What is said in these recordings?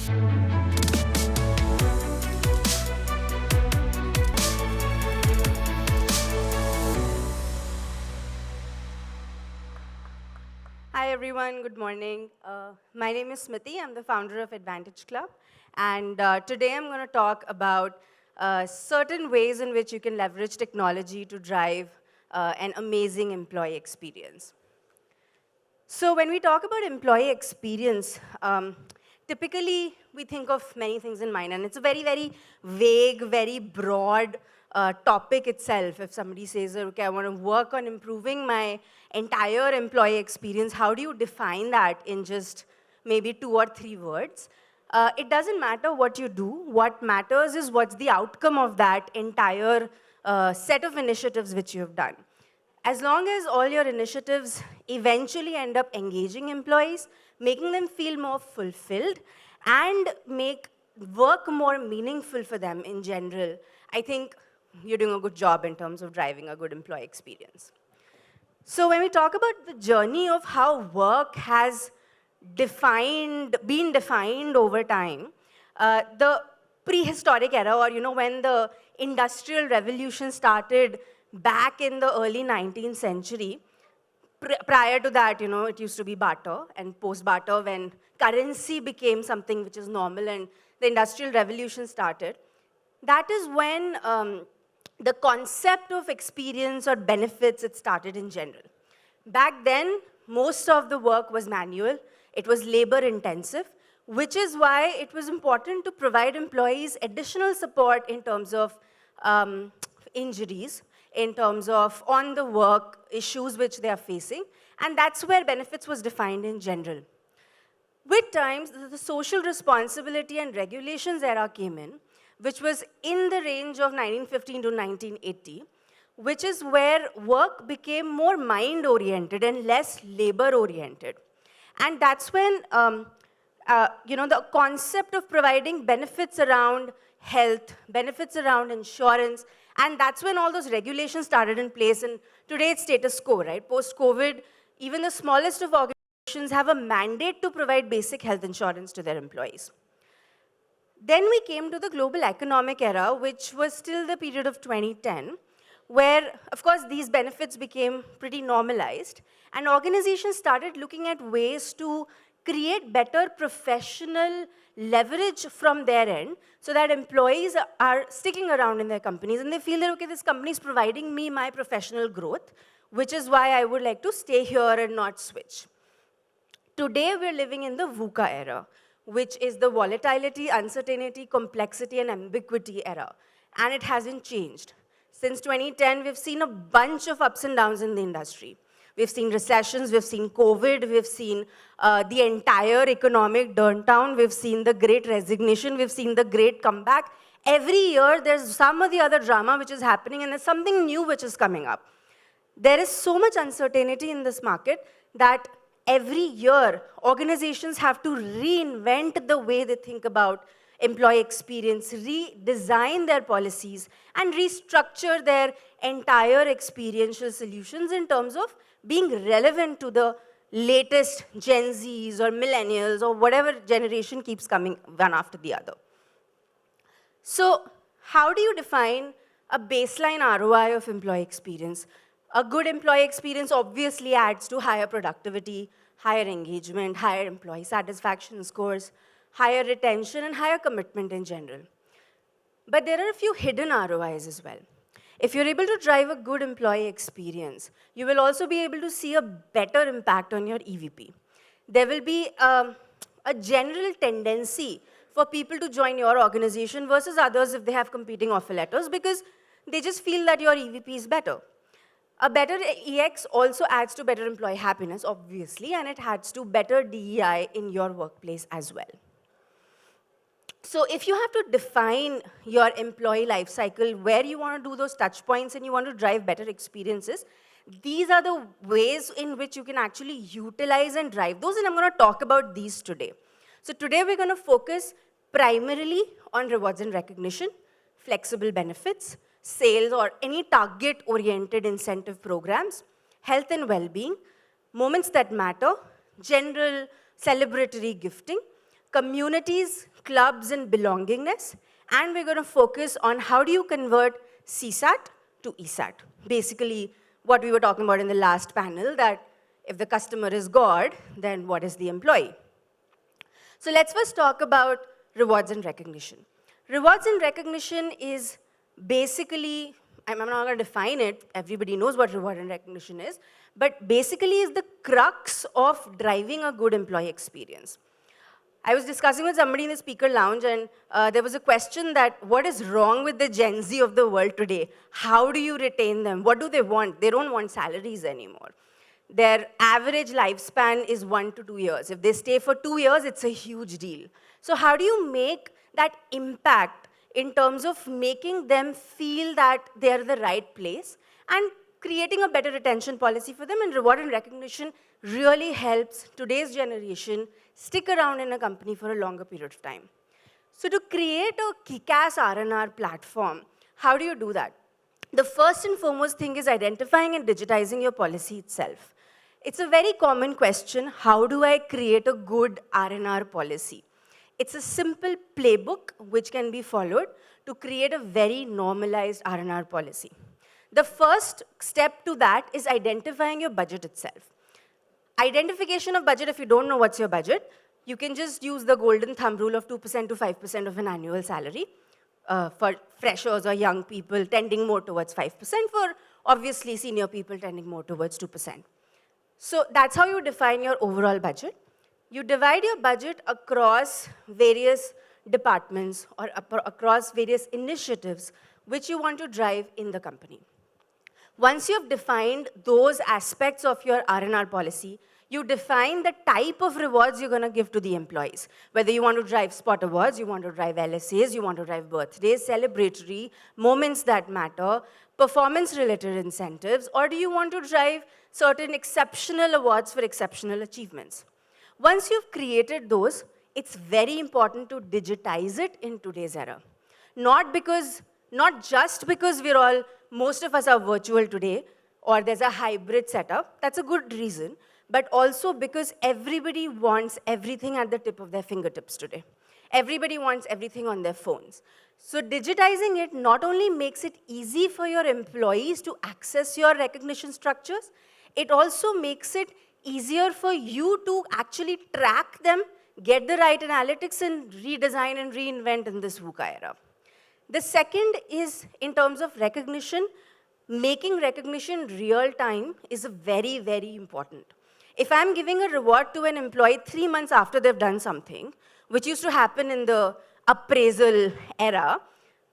Hi, everyone. Good morning. My name is Smiti. I'm the founder of Advantage Club. And today I'm going to talk about certain ways in which you can leverage technology to drive an amazing employee experience. So when we talk about employee experience, typically we think of many things in mind. And it's a very, very vague, very broad topic itself. If somebody says, okay, I want to work on improving my entire employee experience, how do you define that in just maybe 2 or 3 words? It doesn't matter what you do. What matters is what's the outcome of that entire set of initiatives which you have done. As long as all your initiatives eventually end up engaging employees, making them feel more fulfilled, and make work more meaningful for them in general, I think you're doing a good job in terms of driving a good employee experience. So when we talk about the journey of how work has been defined over time, the prehistoric era, or when the Industrial Revolution started back in the early 19th century, prior to that, it used to be barter, and post-barter, when currency became something which is normal and the Industrial Revolution started, that is when the concept of experience or benefits, it started in general. Back then, most of the work was manual. It was labor-intensive, which is why it was important to provide employees additional support in terms of injuries, in terms of on-the-work issues which they are facing, and that's where benefits was defined in general. With times, the social responsibility and regulations era came in, which was in the range of 1915 to 1980, which is where work became more mind-oriented and less labor-oriented. And that's when the concept of providing benefits around health, benefits around insurance, and that's when all those regulations started in place, and today it's status quo, right? Post-COVID, even the smallest of organizations have a mandate to provide basic health insurance to their employees. Then we came to the global economic era, which was still the period of 2010, where, of course, these benefits became pretty normalized, and organizations started looking at ways to create better professional leverage from their end so that employees are sticking around in their companies and they feel that, okay, this company is providing me my professional growth, which is why I would like to stay here and not switch. Today, we're living in the VUCA era, which is the volatility, uncertainty, complexity, and ambiguity era, and it hasn't changed. Since 2010, we've seen a bunch of ups and downs in the industry. We've seen recessions, we've seen COVID, we've seen the entire economic downturn, we've seen the great resignation, we've seen the great comeback. Every year, there's some or the other drama which is happening, and there's something new which is coming up. There is so much uncertainty in this market that every year, organizations have to reinvent the way they think about employee experience, redesign their policies, and restructure their entire experiential solutions in terms of being relevant to the latest Gen Zs or millennials or whatever generation keeps coming one after the other. So how do you define a baseline ROI of employee experience? A good employee experience obviously adds to higher productivity, higher engagement, higher employee satisfaction scores, higher retention, and higher commitment in general. But there are a few hidden ROIs as well. If you're able to drive a good employee experience, you will also be able to see a better impact on your EVP. There will be a general tendency for people to join your organization versus others if they have competing offer letters because they just feel that your EVP is better. A better EX also adds to better employee happiness, obviously, and it adds to better DEI in your workplace as well. So if you have to define your employee life cycle, where you want to do those touch points and you want to drive better experiences, these are the ways in which you can actually utilize and drive those, and I'm going to talk about these today. So today we're going to focus primarily on rewards and recognition, flexible benefits, sales or any target-oriented incentive programs, health and well-being, moments that matter, general celebratory gifting, communities, clubs, and belongingness. And we're going to focus on how do you convert CSAT to ESAT. Basically, what we were talking about in the last panel, that if the customer is God, then what is the employee? So let's first talk about rewards and recognition. Rewards and recognition is basically, I'm not going to define it, everybody knows what reward and recognition is, but basically is the crux of driving a good employee experience. I was discussing with somebody in the speaker lounge, and there was a question that what is wrong with the Gen Z of the world today? How do you retain them? What do they want? They don't want salaries anymore. Their average lifespan is 1 to 2 years. If they stay for 2 years, it's a huge deal. So how do you make that impact in terms of making them feel that they're the right place and creating a better retention policy for them? And reward and recognition really helps today's generation stick around in a company for a longer period of time. So to create a kick-ass R&R platform, how do you do that? The first and foremost thing is identifying and digitizing your policy itself. It's a very common question, how do I create a good R&R policy? It's a simple playbook which can be followed to create a very normalized R&R policy. The first step to that is identifying your budget itself. Identification of budget, if you don't know what's your budget, you can just use the golden thumb rule of 2% to 5% of an annual salary. For freshers or young people, tending more towards 5%. For obviously senior people, tending more towards 2%. So that's how you define your overall budget. You divide your budget across various departments or across various initiatives which you want to drive in the company. Once you've defined those aspects of your R&R policy, you define the type of rewards you're going to give to the employees. Whether you want to drive spot awards, you want to drive LSAs, you want to drive birthdays, celebratory, moments that matter, performance-related incentives, or do you want to drive certain exceptional awards for exceptional achievements? Once you've created those, it's very important to digitize it in today's era. Not just because most of us are virtual today, or there's a hybrid setup. That's a good reason. But also because everybody wants everything at the tip of their fingertips today. Everybody wants everything on their phones. So digitizing it not only makes it easy for your employees to access your recognition structures, it also makes it easier for you to actually track them, get the right analytics, and redesign and reinvent in this VUCA era. The second is, in terms of recognition, making recognition real time is very, very important. If I'm giving a reward to an employee 3 months after they've done something, which used to happen in the appraisal era,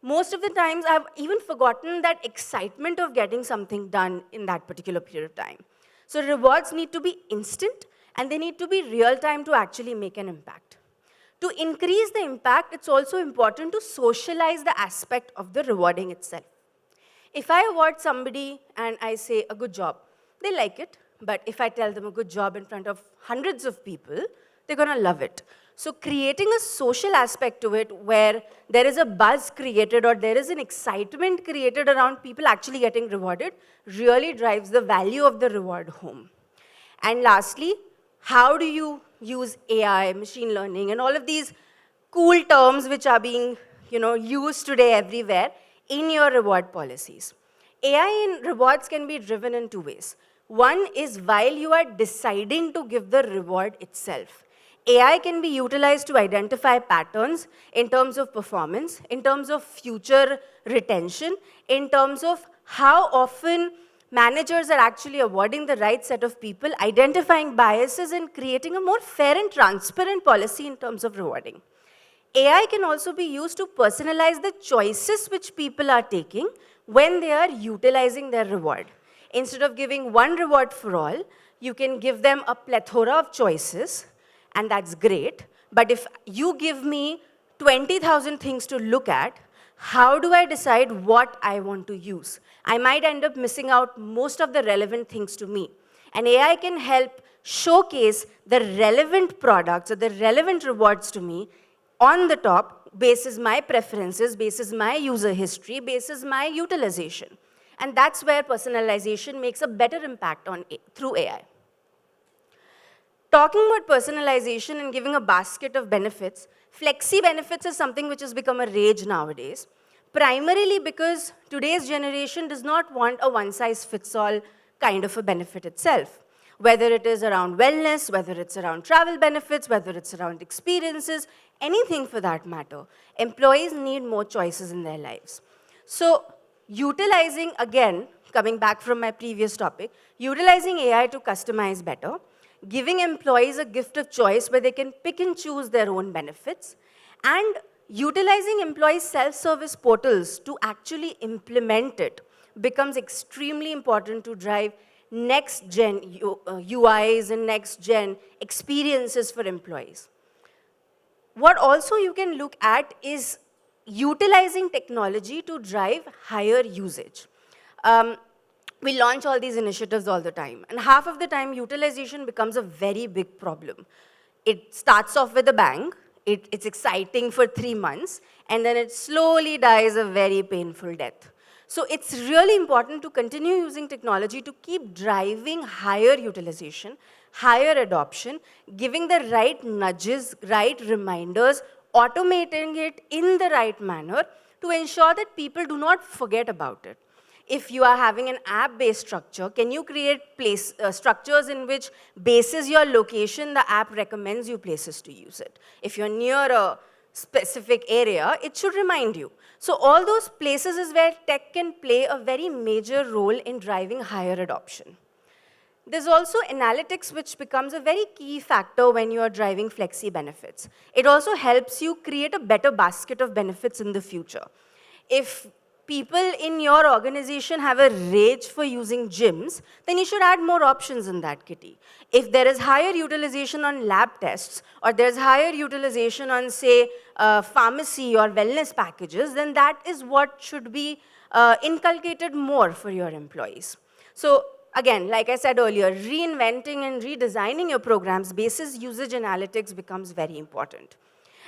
most of the times I've even forgotten that excitement of getting something done in that particular period of time. So rewards need to be instant, and they need to be real time to actually make an impact. To increase the impact, it's also important to socialize the aspect of the rewarding itself. If I award somebody and I say a good job, they like it. But if I tell them a good job in front of hundreds of people, they're going to love it. So creating a social aspect to it where there is a buzz created or there is an excitement created around people actually getting rewarded really drives the value of the reward home. And lastly, how do you use AI, machine learning, and all of these cool terms which are being used today everywhere in your reward policies? AI in rewards can be driven in 2 ways. One is while you are deciding to give the reward itself. AI can be utilized to identify patterns in terms of performance, in terms of future retention, in terms of how often managers are actually awarding the right set of people, identifying biases, and creating a more fair and transparent policy in terms of rewarding. AI can also be used to personalize the choices which people are taking when they are utilizing their reward. Instead of giving one reward for all, you can give them a plethora of choices, and that's great. But if you give me 20,000 things to look at, how do I decide what I want to use? I might end up missing out most of the relevant things to me. And AI can help showcase the relevant products or the relevant rewards to me on the top, basis my preferences, basis my user history, basis my utilization. And that's where personalization makes a better impact through AI. Talking about personalization and giving a basket of benefits, flexi benefits is something which has become a rage nowadays, primarily because today's generation does not want a one-size-fits-all kind of a benefit itself. Whether it is around wellness, whether it's around travel benefits, whether it's around experiences, anything for that matter, employees need more choices in their lives. So utilizing, again, coming back from my previous topic, utilizing AI to customize better, giving employees a gift of choice where they can pick and choose their own benefits, and utilizing employee self-service portals to actually implement it becomes extremely important to drive next-gen UIs and next-gen experiences for employees. What also you can look at is utilizing technology to drive higher usage. We launch all these initiatives all the time, and half of the time, utilization becomes a very big problem. It starts off with a bang, it's exciting for 3 months, and then it slowly dies a very painful death. So it's really important to continue using technology to keep driving higher utilization, higher adoption, giving the right nudges, right reminders, automating it in the right manner to ensure that people do not forget about it. If you are having an app-based structure, can you create structures in which, basis your location, the app recommends you places to use it? If you're near a specific area, it should remind you. So all those places is where tech can play a very major role in driving higher adoption. There's also analytics, which becomes a very key factor when you are driving flexi benefits. It also helps you create a better basket of benefits in the future. If people in your organization have a rage for using gyms, then you should add more options in that kitty. If there is higher utilization on lab tests, or there's higher utilization on, say, pharmacy or wellness packages, then that is what should be inculcated more for your employees. So again, like I said earlier, reinventing and redesigning your programs basis usage analytics becomes very important.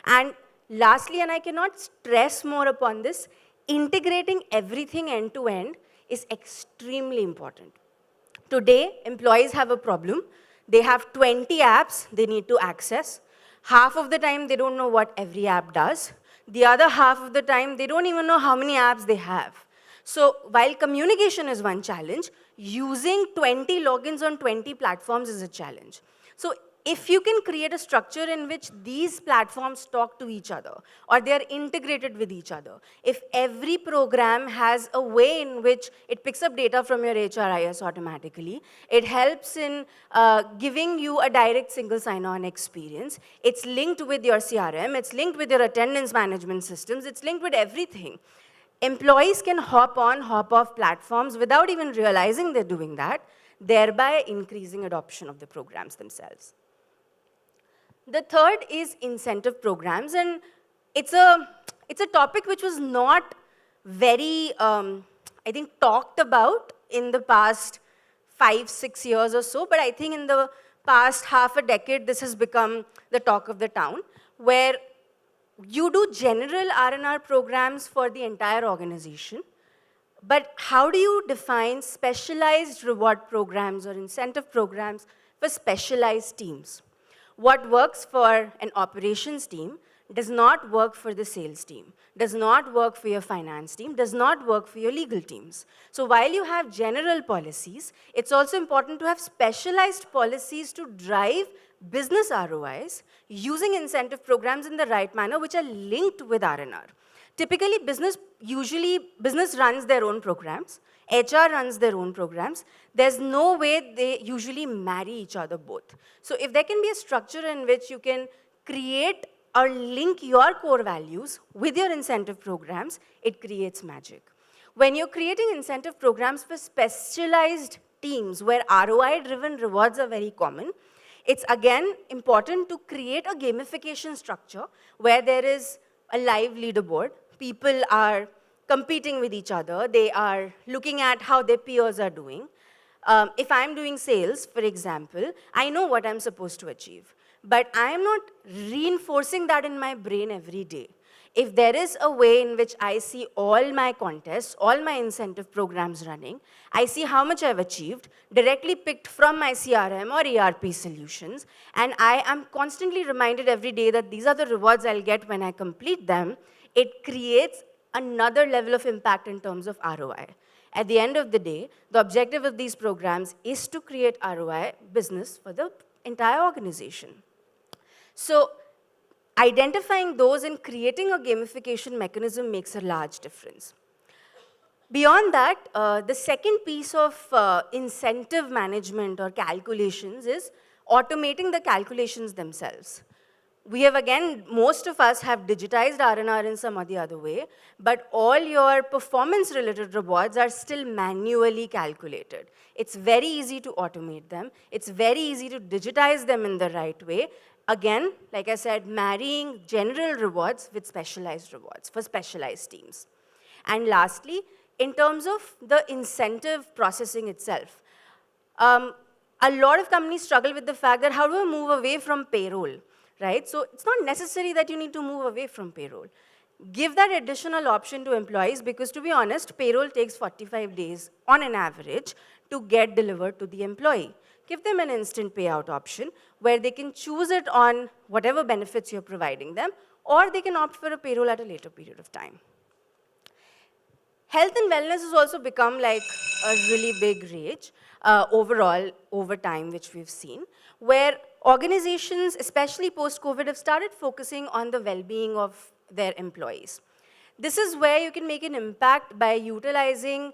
And lastly, and I cannot stress more upon this, integrating everything end-to-end is extremely important. Today, employees have a problem. They have 20 apps they need to access. Half of the time, they don't know what every app does. The other half of the time, they don't even know how many apps they have. So while communication is one challenge, using 20 logins on 20 platforms is a challenge. So if you can create a structure in which these platforms talk to each other, or they are integrated with each other, if every program has a way in which it picks up data from your HRIS automatically, it helps in giving you a direct single sign-on experience, it's linked with your CRM, it's linked with your attendance management systems, it's linked with everything. Employees can hop on, hop off platforms without even realizing they're doing that, thereby increasing adoption of the programs themselves. The third is incentive programs, and it's a topic which was not very, I think, talked about in the past 5-6 years or so, but I think in the past half a decade, this has become the talk of the town, where you do general R&R programs for the entire organization, but how do you define specialized reward programs or incentive programs for specialized teams? What works for an operations team does not work for the sales team, does not work for your finance team, does not work for your legal teams. So while you have general policies, it's also important to have specialized policies to drive business ROIs using incentive programs in the right manner, which are linked with R&R. Typically, business runs their own programs. HR runs their own programs. There's no way they usually marry each other both. So if there can be a structure in which you can create or link your core values with your incentive programs, it creates magic. When you're creating incentive programs for specialized teams where ROI-driven rewards are very common, it's again important to create a gamification structure where there is a live leaderboard. People are competing with each other. They are looking at how their peers are doing. If I'm doing sales, for example, I know what I'm supposed to achieve, but I am not reinforcing that in my brain every day. If there is a way in which I see all my contests, all my incentive programs running, I see how much I've achieved, directly picked from my CRM or ERP solutions, and I am constantly reminded every day that these are the rewards I'll get when I complete them, it creates another level of impact in terms of ROI. At the end of the day, the objective of these programs is to create ROI business for the entire organization. So identifying those and creating a gamification mechanism makes a large difference. Beyond that, the second piece of incentive management or calculations is automating the calculations themselves. We have, again, most of us have digitized R&R in some or the other way, but all your performance-related rewards are still manually calculated. It's very easy to automate them. It's very easy to digitize them in the right way. Again, like I said, marrying general rewards with specialized rewards for specialized teams. And lastly, in terms of the incentive processing itself, a lot of companies struggle with the fact that how do I move away from payroll, right? So it's not necessary that you need to move away from payroll. Give that additional option to employees because, to be honest, payroll takes 45 days on an average to get delivered to the employee. Give them an instant payout option where they can choose it on whatever benefits you're providing them, or they can opt for a payroll at a later period of time. Health and wellness has also become like a really big rage overall over time, which we've seen, where organizations, especially post-COVID, have started focusing on the well-being of their employees. This is where you can make an impact by utilizing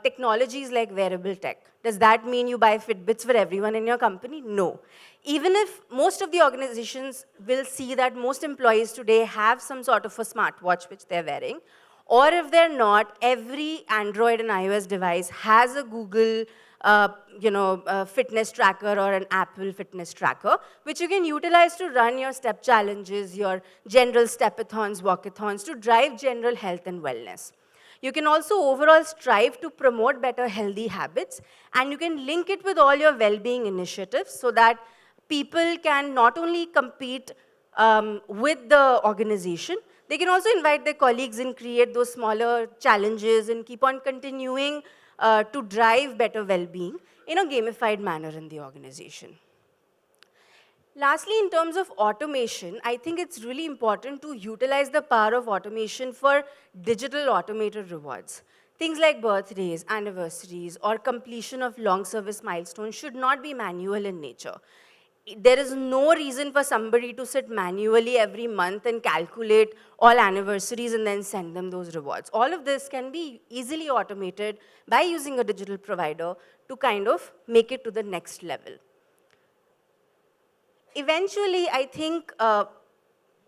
technologies like wearable tech. Does that mean you buy Fitbits for everyone in your company? No. Even if most of the organizations will see that most employees today have some sort of a smartwatch which they're wearing, or if they're not, every Android and iOS device has a Google fitness tracker or an Apple fitness tracker, which you can utilize to run your step challenges, your general stepathons, walkathons, to drive general health and wellness. You can also overall strive to promote better healthy habits, and you can link it with all your well-being initiatives so that people can not only compete with the organization, they can also invite their colleagues and create those smaller challenges and keep on continuing to drive better well-being in a gamified manner in the organization. Lastly, in terms of automation, I think it's really important to utilize the power of automation for digital automated rewards. Things like birthdays, anniversaries, or completion of long service milestones should not be manual in nature. There is no reason for somebody to sit manually every month and calculate all anniversaries and then send them those rewards. All of this can be easily automated by using a digital provider to kind of make it to the next level. Eventually, I think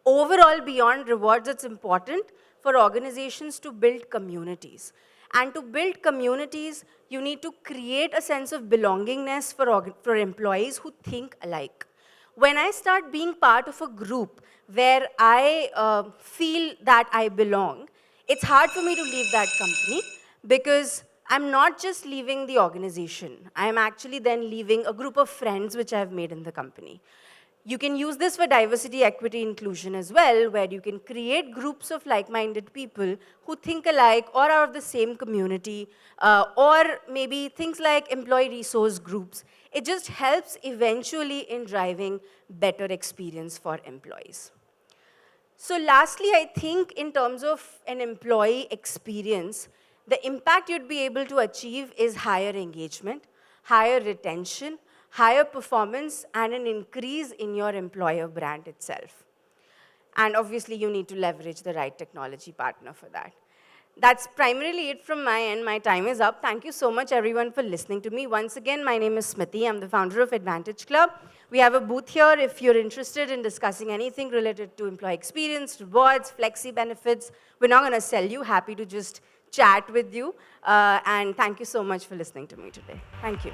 overall beyond rewards, it's important for organizations to build communities. And to build communities, you need to create a sense of belongingness for employees who think alike. When I start being part of a group where I feel that I belong, it's hard for me to leave that company because I'm not just leaving the organization. I'm actually then leaving a group of friends which I've made in the company. You can use this for diversity, equity, inclusion as well, where you can create groups of like-minded people who think alike or are of the same community, or maybe things like employee resource groups. It just helps eventually in driving better experience for employees. So lastly, I think in terms of an employee experience, the impact you'd be able to achieve is higher engagement, higher retention, higher performance, and an increase in your employer brand itself. And obviously, you need to leverage the right technology partner for that. That's primarily it from my end. My time is up. Thank you so much, everyone, for listening to me. Once again, my name is Smiti. I'm the founder of Advantage Club. We have a booth here if you're interested in discussing anything related to employee experience, rewards, flexi benefits. We're not going to sell you. Happy to just chat with you. And thank you so much for listening to me today. Thank you.